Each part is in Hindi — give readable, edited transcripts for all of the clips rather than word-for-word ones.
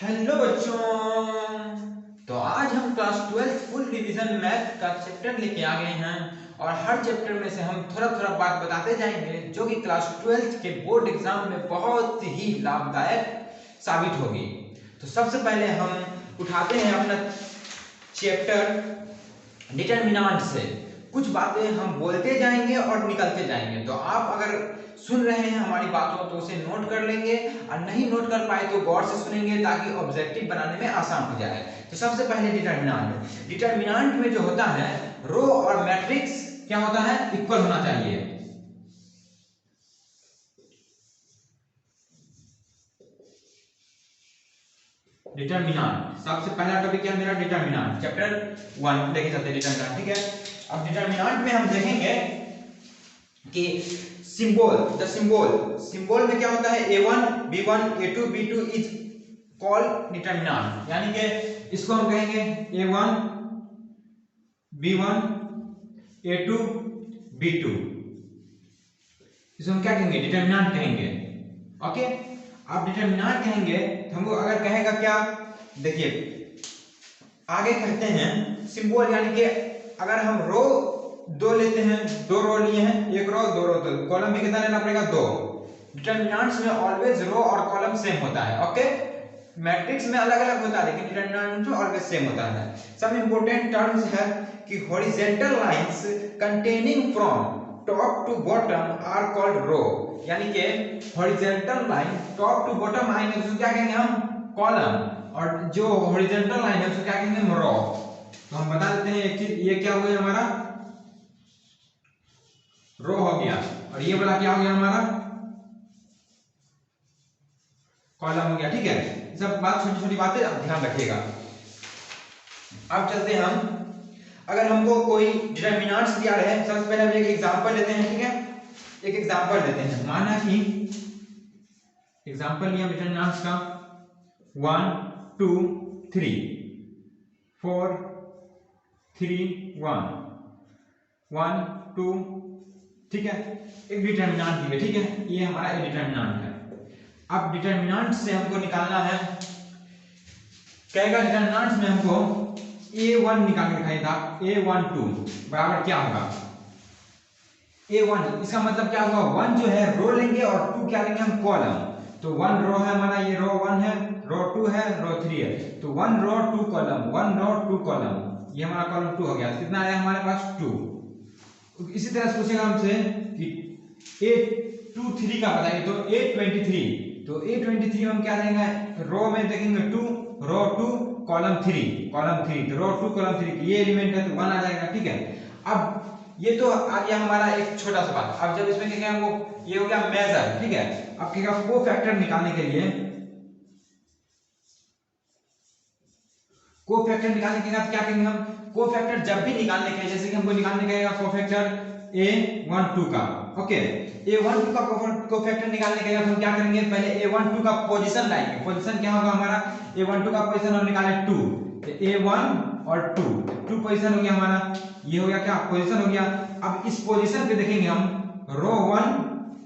हेलो बच्चों। तो आज हम क्लास 12 फुल रिवीजन मैथ का चैप्टर लेके आ गए हैं और हर चैप्टर में से हम थोड़ा थोड़ा बात बताते जाएंगे जो कि क्लास 12 के बोर्ड एग्जाम में बहुत ही लाभदायक साबित होगी। तो सबसे पहले हम उठाते हैं अपना चैप्टर डिटरमिनेंट से। कुछ बातें हम बोलते जाएंगे और निकलते जाएंगे, तो आप अगर सुन रहे हैं हमारी बातों तो उसे नोट कर लेंगे और नहीं नोट कर पाए तो गौर से सुनेंगे ताकि ऑब्जेक्टिव बनाने में आसान हो जाए। तो सबसे पहले डिटरमिनेंट में जो होता है रो और मैट्रिक्स क्या होता है, इक्वल होना चाहिए। डिटरमिनेंट सबसे पहला टॉपिक क्या है मेरा, डिटरमिनेंट चैप्टर 1 लेके चलते हैं डिटरमिनेंट। ठीक है, अब डिटरमिनेंट में हम देखेंगे कि सिंबल में क्या होता है, a1 b1 a2 b2 is called determinant, यानी कि इसको हम कहेंगे a1 b1 a2 b2, इसको हम क्या कहेंगे, डिटरमिनेंट कहेंगे। ओके, आप डिटरमिनेंट कहेंगे तो हमको अगर कहेगा क्या, देखिए आगे कहते हैं सिंबल, यानी कि अगर हम रो दो लेते हैं, दो रो लिए हैं, एक रो दो रो, तो कॉलम भी कितना लेना पड़ेगा, दो। डिटरमिनेंट्स में ऑलवेज रो और कॉलम सेम होता है। ओके, मैट्रिक्स में अलग अलग होता है लेकिन डिटरमिनेंट में ऑलवेज सेम होता है। सब इंपॉर्टेंट टर्म्स है कि horizontal lines containing from top to bottom are called row, यानी कि horizontal line top to bottom आएंगे तो क्या कहेंगे हम, कॉलम, और जो हॉरिजॉन्टल लाइन है उसको क्या कहेंगे हम, रो। तो हम बता देते हैं एक चीज, ये क्या हो गया हमारा, रो हो गया, और ये वाला क्या हो गया हमारा, कॉलम हो गया। ठीक है, सब बात छोटी छोटी बातें आप ध्यान रखिएगा। अब चलते हैं हम, अगर हमको कोई डिटरमिनेंट्स दिया रहे, सबसे पहले हम एक एग्जांपल लेते हैं। ठीक है, एक एग्जांपल लेते हैं, माना कि एग्जांपल लिया डिटरमिनेंट्स का 1 2 3 4 3 1 1 2, ठीक है, एक डिटरमिनेंट दिया। ठीक है, ये हमारा एक डिटरमिनेंट है। अब डिटरमिनेंट से हमको निकालना है, कहेगा डिटरमिनेंट में हमको a1 निकाल के दिखाई था, a12 बराबर क्या होगा, a1, इसका मतलब क्या होगा, 1 जो है रो लेंगे और 2 क्या लेंगे हम, कॉलम। तो 1 रो है हमारा, ये रो 1 है, रो 2 है, रो 3 है, तो 1 रो 2 कॉलम, 1 रो 2 कॉलम, ये हमारा कॉलम 2 हो गया। कितना आया हमारे पास, 2। इसी तरह से पूछेगा हमसे कि a23 का बताइए, तो a23, तो a23 हम क्या देंगे, रो में देखेंगे 2, रो 2 कॉलम 3, तो रो 2 कॉलम 3, ये एलिमेंट है तो 1 आ जाएगा। ठीक है, अब ये तो आ गया हमारा एक छोटा सा बात। अब जब इसमें क्या हमको, ये हो गया मेजर। ठीक है, अब क्या कोफैक्टर निकालने के लिए, कोफैक्टर निकालने के बाद क्या करेंगे हम, कोफैक्टर जब भी निकालने के लिए, जैसे कि हमको निकालने का है कोफैक्टर a12 का, ओके, a12 का कोफैक्टर निकालने के लिए हम क्या करेंगे, पहले a12 का पोजीशन लाएंगे। पोजीशन क्या होगा हमारा, a12 का पोजीशन हम निकाले 2, तो a1 और 2 पोजीशन हो गया हमारा, ये हो गया क्या, पोजीशन हो गया। अब इस पोजीशन पे देखेंगे हम रो 1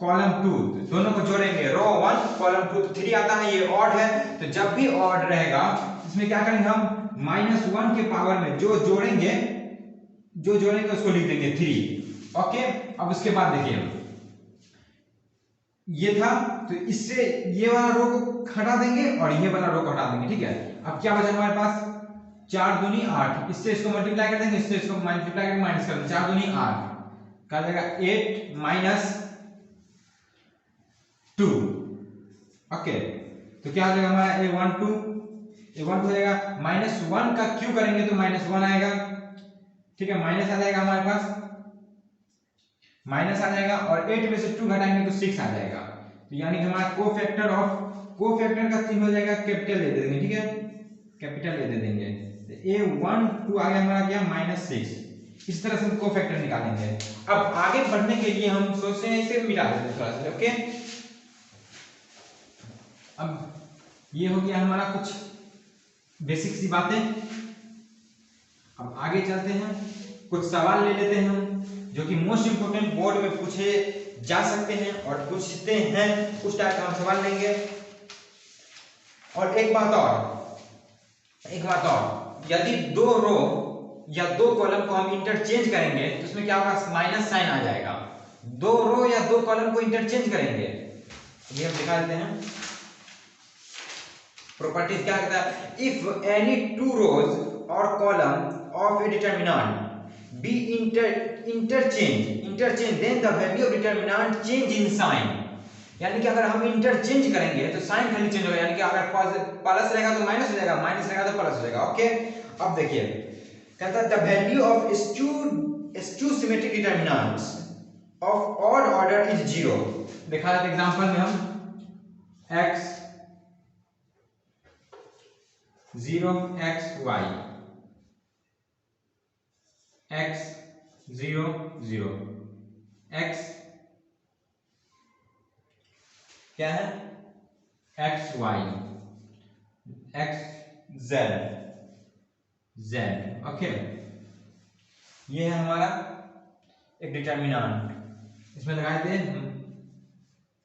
कॉलम 2, दोनों को जोड़ेंगे, रो 1 कॉलम 2, तो 3 आता है, ये ऑड है, तो जब भी ऑड रहेगा इसमें क्या करेंगे हम, -1 के पावर में जो जोड़ेंगे उसको लिख देंगे 3। ओके, अब उसके बाद देखिए ये था, तो इससे ये वाला रो को हटा देंगे और ये वाला रो को हटा देंगे। ठीक है, अब क्या बचा हमारे पास, 4 दूनी 8, इससे इसको मल्टीप्लाई कर देंगे, इससे इसको मल्टीप्लाई करके माइनस कर देंगे, 4 दूनी 8 क्या हो जाएगा, 8 माइनस 2। ओके, तो क्या हो जाएगा हमारा a12 हो जाएगा, -1 का क्यू करेंगे तो -1 आएगा। ठीक है, माइनस आ जाएगा हमारे पास, माइनस आ जाएगा, और 8 में से 2 घटाएंगे तो 6 आ जाएगा। तो यानी कि हमारा कोफैक्टर का चिन्ह हो जाएगा कैपिटल ले देंगे। ठीक है, कैपिटल ले दे देंगे, तो a12 आ गया हमारा क्या, -6। इस तरह से हम कोफैक्टर निकालेंगे। अब आगे बढ़ने के लिए हम सोचते हैं इसे मिटा देते हैं थोड़ा सा। ओके, अब ये हो गया हमारा कुछ बेसिक सी बातें। अब आगे चलते हैं, कुछ सवाल ले लेते हैं हम जो कि मोस्ट इंपोर्टेंट बोर्ड में पूछे जा सकते हैं और पूछते हैं, उस टाइप का हम सवाल लेंगे। और एक बात और, यदि दो रो या दो कॉलम को हम इंटरचेंज करेंगे तो उसमें क्या होगा, माइनस साइन आ जाएगा। दो रो या दो कॉलम को इंटरचेंज करेंगे, ये हम दिखा देते हैं। प्रॉपर्टीज क्या कहता है, इफ एनी टू रोज और column of a determinant be interchange then the value of determinant change in sign. यानी कि अगर हम इंटरचेंज करेंगे तो साइन खाली चेंज होगा, यानी कि अगर प्लस रहेगा तो माइनस हो जाएगा, माइनस रहेगा तो प्लस हो जाएगा। ओके, अब देखिए कहता है the value of skew symmetric determinants of odd order is 0। देखा जाए एग्जांपल में हम x 0 x y x 0 0 x क्या है x y x z z। Okay, ये है हमारा एक डिटरमिनेंट। इसमें लगाए थे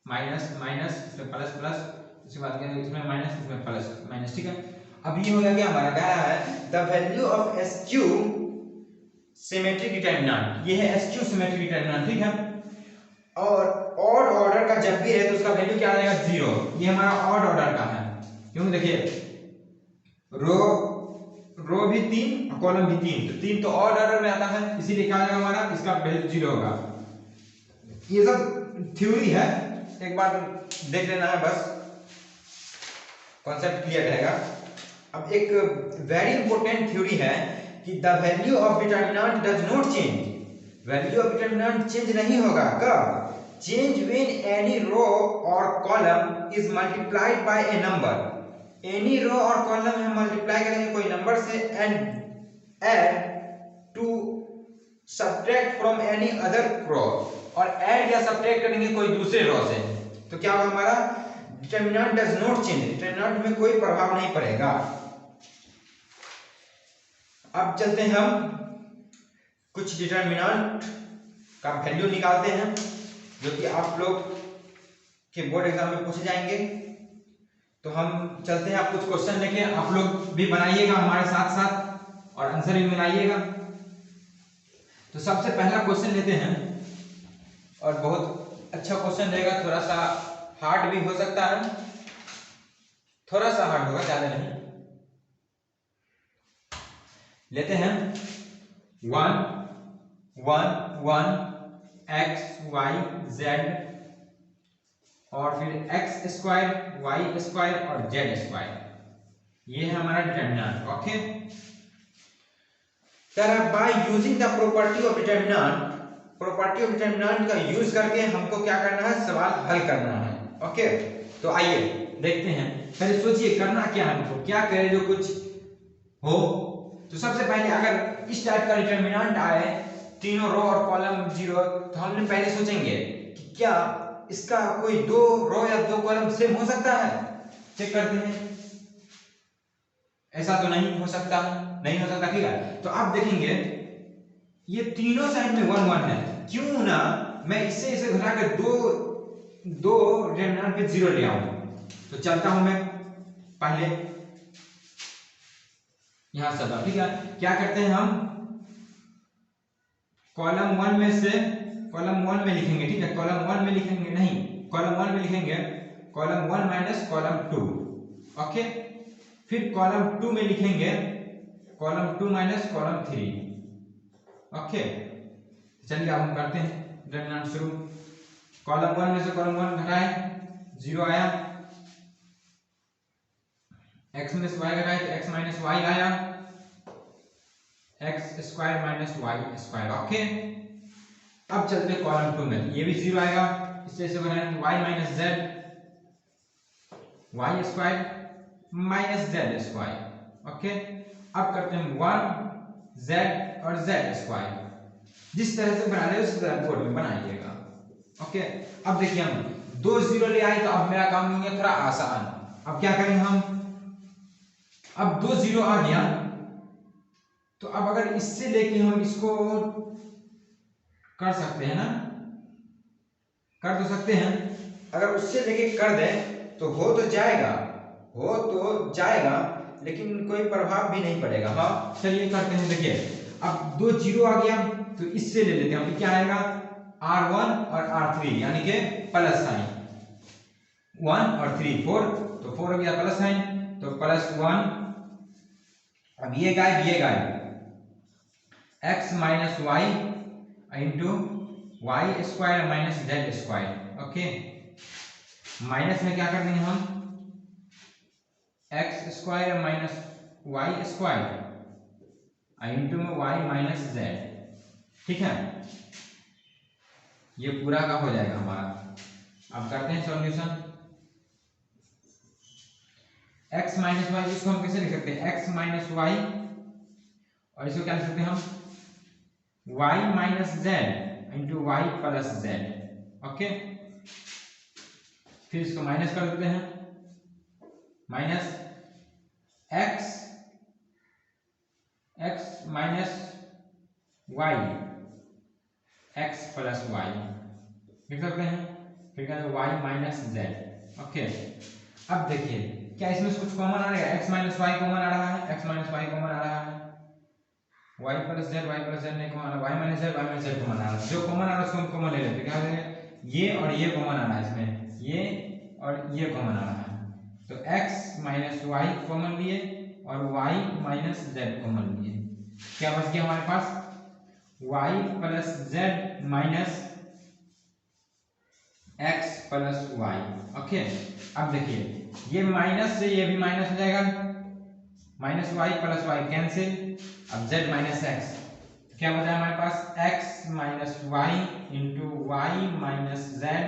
माइनस माइनस, इसमें प्लस प्लस, उसके बाद इसमें माइनस, इसमें प्लस माइनस। ठीक है, अब ये हो गया हमारा, क्या है the value of SQ symmetric determinant. ये है एसक्यू सिमेट्रिक डिटरमिनेंट। ठीक है, और ऑड ऑर्डर का जब भी है तो उसका वैल्यू क्या आएगा, 0। ये हमारा ऑड ऑर्डर का है, क्योंकि देखिए रो भी 3 और कॉलम भी 3, तो 3 तो ऑड ऑर्डर में आता है, इसीलिए क्या आएगा हमारा, इसका वैल्यू 0 होगा। ये सब थ्योरी है, एक बार देख लेना है, बस कॉन्सेप्ट क्लियर रहेगा। अब एक वेरी इंपॉर्टेंट थ्योरी है कि the value of determinant does not change. Value of determinant change नहीं होगा, कब, चेंज व्हेन एनी रो और column is multiplied by a number. Any row और कॉलम हम मल्टीप्लाई करेंगे कोई नंबर से, and add to subtract from any other row, और ऐड या सब्ट्रैक्ट करेंगे कोई दूसरे रो से, तो क्या होगा हमारा, determinant does not change, determinant में कोई प्रभाव नहीं पड़ेगा। अब चलते हैं हम कुछ डिटरमिनेंट का वैल्यू निकालते हैं, जो कि आप लोग के बोर्ड एग्जाम में पूछे जाएंगे। तो हम चलते हैं, आप कुछ क्वेश्चन लेके आप लोग भी बनाइएगा हमारे साथ साथ और आंसर भी मिलाइएगा। तो सबसे पहला क्वेश्चन लेते हैं, और बहुत अच्छा क्वेश्चन रहेगा, थोड़ा सा हार्ड भी हो सकता है, थोड़ा सा हार्ड होगा, ज्यादा नहीं। लेते हैं 1 1 1 x y z और फिर x स्क्वायर y स्क्वायर और z स्क्वायर, ये है हमारा डिटरमिनेंट। ओके, तरह by using the property of determinant, property of determinant का यूज करके हमको क्या करना है, सवाल हल करना है। ओके, तो आइए देखते हैं। पहले सोचिए करना क्या है हमको, क्या करें जो कुछ हो। तो सबसे पहले अगर इस टाइप का डिटरमिनेंट आए, तीनों रो और कॉलम 0, तो हमने पहले सोचेंगे कि क्या इसका कोई दो रो या दो कॉलम सेम हो सकता है, चेक करते हैं। ऐसा तो नहीं हो सकता, नहीं हो सकता। ठीक है, तो आप देखेंगे ये तीनों साइड में 1 1 है, क्यों ना मैं इससे इसे घटाकर दो डिटरमिनेंट पे 0 ले आऊं। तो चलता हूं मैं पहले यहां से। ठीक है, क्या करते हैं हम, कॉलम 1 में से कॉलम 1 में लिखेंगे। ठीक है, कॉलम 1 में लिखेंगे नहीं, कॉलम 1 में लिखेंगे कॉलम 1 माइनस कॉलम 2। ओके, फिर कॉलम 2 में लिखेंगे कॉलम 2 माइनस कॉलम 3। ओके, चलिए अब हम करते हैं डिटरमिनेंट शुरू। कॉलम 1 में से कॉलम 1 घटाए, 0 आया, x में से y घटाए तो x माइनस y आया, x square minus y square. Okay, अब चलते हैं कॉलम 2 में, ये भी 0 आएगा, इससे से बनाएंगे y minus z y square minus z square. Okay, अब करते हैं 1 z और z स्क्वायर, जिस तरह से बना रहे उस तरह बोर्ड में बनाइएगा। ओके, अब देखिए हम 2 0 ले आए, तो अब मेरा काम हो गया थोड़ा आसान। अब क्या करेंगे हम, अब 2 0 आ गया, तो अब अगर इससे लेके हम इसको कर सकते हैं ना, कर तो सकते हैं। अगर उससे लेके कर दें तो हो तो जाएगा, हो तो जाएगा, लेकिन कोई प्रभाव भी नहीं पड़ेगा। हाँ चलिए करते हैं। देखिए अब 2 जीरो आ गया तो इससे ले लेते हैं। अभी क्या आएगा R1 और R3 यानी कि प्लस साइन, 1 और 3 4, तो 4 हो गया प्लस साइन, तो +1। अब ये गायब x minus y into y square minus z square. Okay, minus में क्या कर देंगे हम x square minus y square into में वाई माइनस जेड। ठीक है, ये पूरा का हो जाएगा हमारा। अब करते हैं सॉल्यूशन। x माइनस वाई, इसको हम कैसे लिख सकते हैं x माइनस वाई, और इसको क्या लिख सकते हैं हम y minus z into y plus z. Okay, फिर इसको माइनस कर देते हैं, minus x minus y x plus y लिख सकते हैं, फिर क्या y माइनस जेड। ओके, अब देखिए क्या इसमें कुछ कॉमन आ रहा है, x माइनस वाई कॉमन आ रहा है, x माइनस वाई कॉमन आ रहा है, y प्लस जेड नहीं कॉमन आ रहा, y माइनस जेड कॉमन आ रहा है। जो कॉमन आ रहा है उसको हम कॉमन ले लेते हैं। क्या हो जाएगा, ये और ये कॉमन आ रहा है, इसमें ये और ये कॉमन आ रहा है, तो x माइनस वाई कॉमन लिए और y माइनस जेड कॉमन लिए। क्या बच गया हमारे पास y plus z minus x plus y. Okay, अब देखिए ये माइनस से ये भी माइनस हो जाएगा, minus y plus y cancel, अब z माइनस एक्स, क्या बचा हमारे पास x minus y into y minus z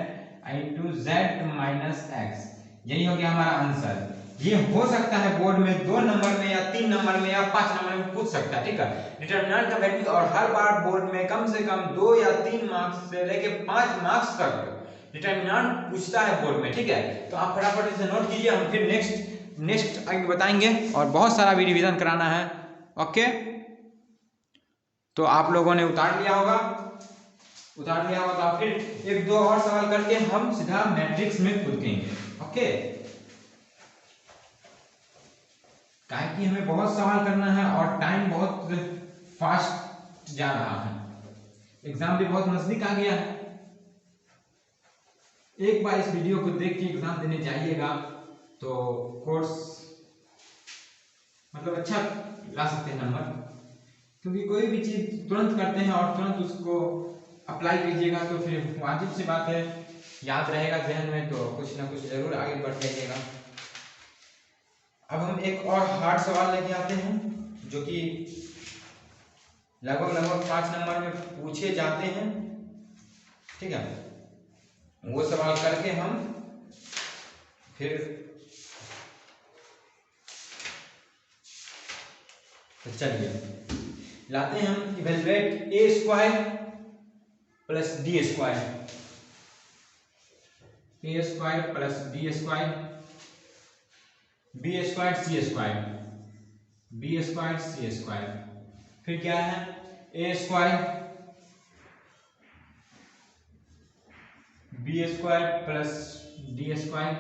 into z minus x. यही हो गया हमारा आंसर। ये हो सकता है बोर्ड में 2 नंबर में या 3 नंबर में या 5 नंबर में पूछ सकता है। ठीक है, डिटरमिनेंट का वैल्यू, और हर बार बोर्ड में कम से कम 2 या 3 मार्क्स से लेके 5 मार्क्स तक डिटरमिनेंट पूछता है बोर्ड में। ठीक है, तो आप फटाफट इसे नोट कीजिए, हम फिर नेक्स्ट आगे बताएंगे और बहुत सारा भी रिवीजन कराना है। ओके, तो आप लोगों ने उतार लिया होगा तो फिर 1-2 और सवाल करके हम सीधा मैट्रिक्स में कूदेंगे। ओके, काहे कि हमें बहुत सवाल करना है और टाइम बहुत फास्ट जा रहा है, एग्जाम भी बहुत नजदीक आ गया है। एक बार इस वीडियो को देख के एग्जाम देने जाइएगा तो कोर्स मतलब अच्छा ला सकते हैं नंबर, क्योंकि कोई भी चीज तुरंत करते हैं और तुरंत उसको अप्लाई कीजिएगा तो फिर वाजिब सी बात है याद रहेगा जहन में, तो कुछ ना कुछ जरूर आगे बढ़ जाइएगा। अब हम एक और हार्ड सवाल लेके आते हैं जो कि लगभग 5 नंबर में पूछे जाते हैं। ठीक है, वो सवाल करके हम फिर तो चलिए लाते हैं हम evaluate a square plus d square, a square plus d square, b square c square, b square c square, फिर क्या है a square b square plus d square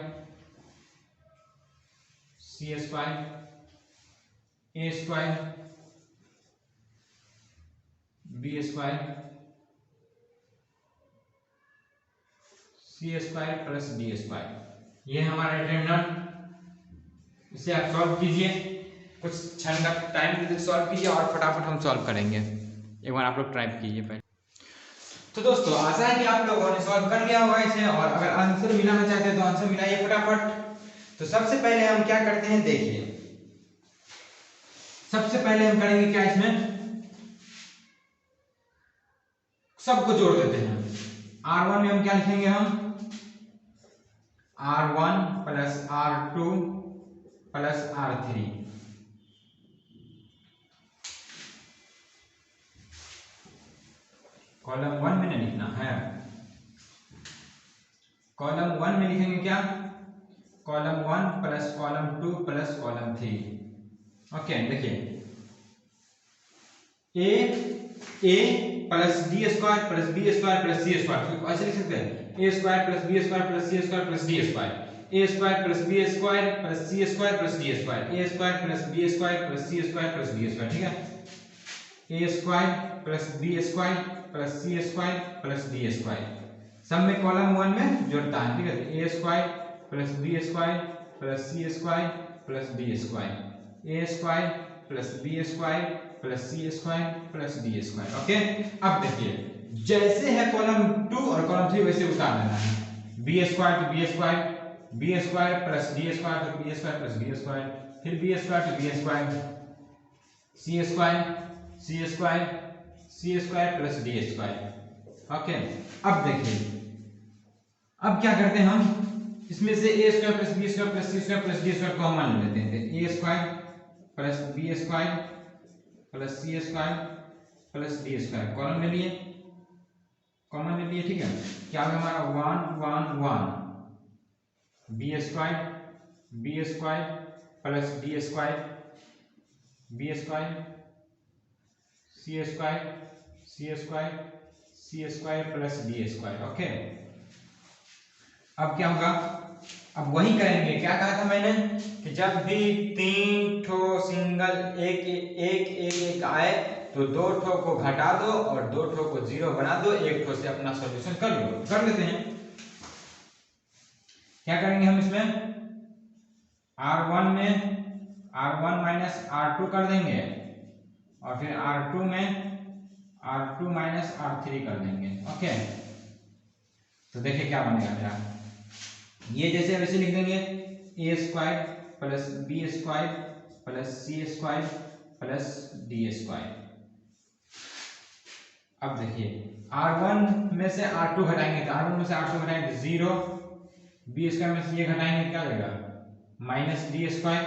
c square, a square b square c square plus d square. ये हमारा डिटरमिनेंट। इसे आप सॉल्व कीजिए, कुछ क्षण का टाइम दे सॉल्व कीजिए और फटाफट हम सॉल्व करेंगे। एक बार आप लोग ट्राई कीजिए पहले। तो दोस्तों आशा है कि आप लोगों ने सॉल्व कर लिया होगा इसे, और अगर आंसर मिलाना चाहते हैं तो आंसर मिलाइए फटाफट। तो सबसे पहले हम क्या करते हैं, देखिए सबसे पहले हम करेंगे क्या, इसमें सबको जोड़ देते हैं। R1 में हम क्या लिखेंगे, हम R1 plus R2 plus R3, column 1 में नहीं लिखना है, कॉलम 1 में लिखेंगे क्या, कॉलम 1 प्लस कॉलम 2 प्लस कॉलम 3। ओके, देखिए a plus d square plus b square plus c square, ऐसे लिख सकते हैं a square plus b square plus c square plus d square. A square plus b square plus c square plus d square, a square plus b square plus c square plus d square, ठीक है। A square plus b square plus c square plus d square, सब में कॉलम 1 में जोड़ता है, ठीक है। A square plus b square plus c square plus d square, a square plus b square plus c square plus d square, okay. अब देखिए जैसे है कॉलम 2 और कॉलम 3 वैसे उतार देना है। बी स्क्वायर तो b square, b square plus d square तो b square plus d square, फिर बी स्क्वायर तो b square, c square c square c square plus d square, okay. अब देखिए अब क्या करते हैं हम, इसमें से a square plus b square plus c square plus d square common ले लेते हैं। A square plus b square plus c square plus d square common ले लिए, कॉमन ले लिए, ठीक है। क्या होगा हमारा 1 1 1, b square plus d square, b square c square c square c square plus d square, okay. अब क्या होगा, अब वही करेंगे, क्या कहा था मैंने कि जब भी 3 ठो सिंगल एक एक एक एक आए तो 2 ठो को घटा दो और 2 ठो को 0 बना दो, 1 ठो से अपना सॉल्यूशन कर लो, कर लेते हैं। क्या करेंगे हम इसमें R1 में R1 माइनस R2 कर देंगे और फिर R2 में R2 माइनस R3 कर देंगे, ओके। तो देखिए क्या बनेगा मेरा, ये जैसे वैसे लिख देंगे, a square plus b square plus c square plus d square. अब देखिए R1 में से R2 घटाएंगे तो R1 में से R2 घटाएंगे तो 0, बी स्क्वायर में से ये घटाएंगे क्या लगेगा माइनस डी स्क्वायर,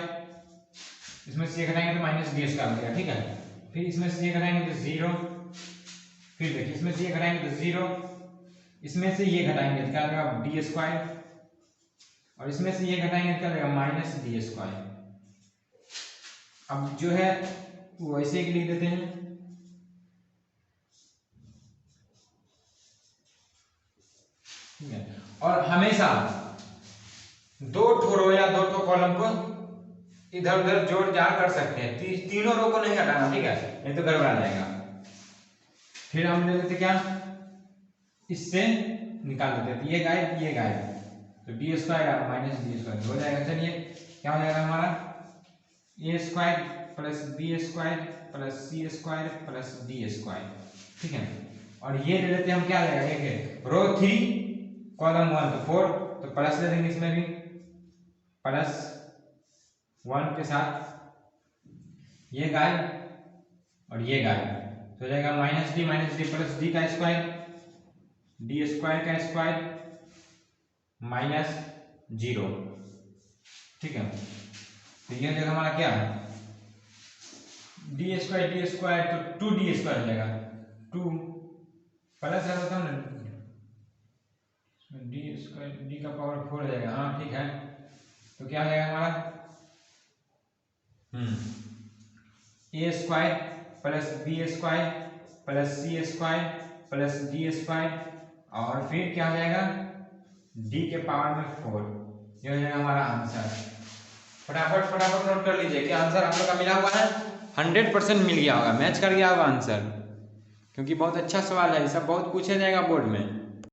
इसमें से ये घटाएंगे तो माइनस डी स्क्वायर लगेगा, ठीक है। फिर इसमें से ये घटाएंगे तो 0, फिर देखिए इसमें से ये घटाएंगे तो 0, इसमें से ये घटाएंगे तो क्या लगेगा डी स्क्वायर और इसमें से ये घटाएंगे तो क्या लगेगा माइनस डी स्क्वायर। अब जो है वो ऐसे ही लिख देते हैं, ठीक है। और हमेशा 2 ठो रो या 2 ठो कॉलम को इधर उधर जोड़ जाड़ कर सकते हैं, तीनों रो को नहीं हटाना, ठीक है, नहीं तो गड़बड़ा जाएगा। फिर हम ले लेते क्या, इससे निकाल देते हैं, ये गायब तो डी स्क्वायर और माइनस डी स्क्वायर हो जाएगा। चलिए क्या हो जाएगा हमारा, a square plus b square plus c square plus d square, ठीक है। और ये ले लेते हैं हम, क्या आ जाएगा, देखिए रो 3 कॉलम 1 तो 4, तो प्लस ले देंगे इसमें भी, प्लस 1 के साथ ये गायब और ये गायब, तो हो जाएगा माइनस डी प्लस डी का स्क्वायर, डी स्क्वायर का स्क्वायर माइनस 0, ठीक है। तो ये जगह हमारा क्या है, डी स्क्वायर तो 2d स्क्वायर हो जाएगा, 2 प्लस है तो डी स्क्वायर डी का पावर 4 हो जाएगा, हाँ ठीक है। तो क्या हो जाएगा हमारा a square plus b square plus c square plus d square और फिर क्या हो जाएगा डी के पावर में 4, ये हो जाएगा हमारा आंसर। फटाफट नोट कर लीजिए कि आंसर आप लोग का मिला हुआ है, 100% मिल गया होगा, मैच कर गया होगा आंसर, क्योंकि बहुत अच्छा सवाल है, ये सब बहुत पूछा जाएगा बोर्ड में।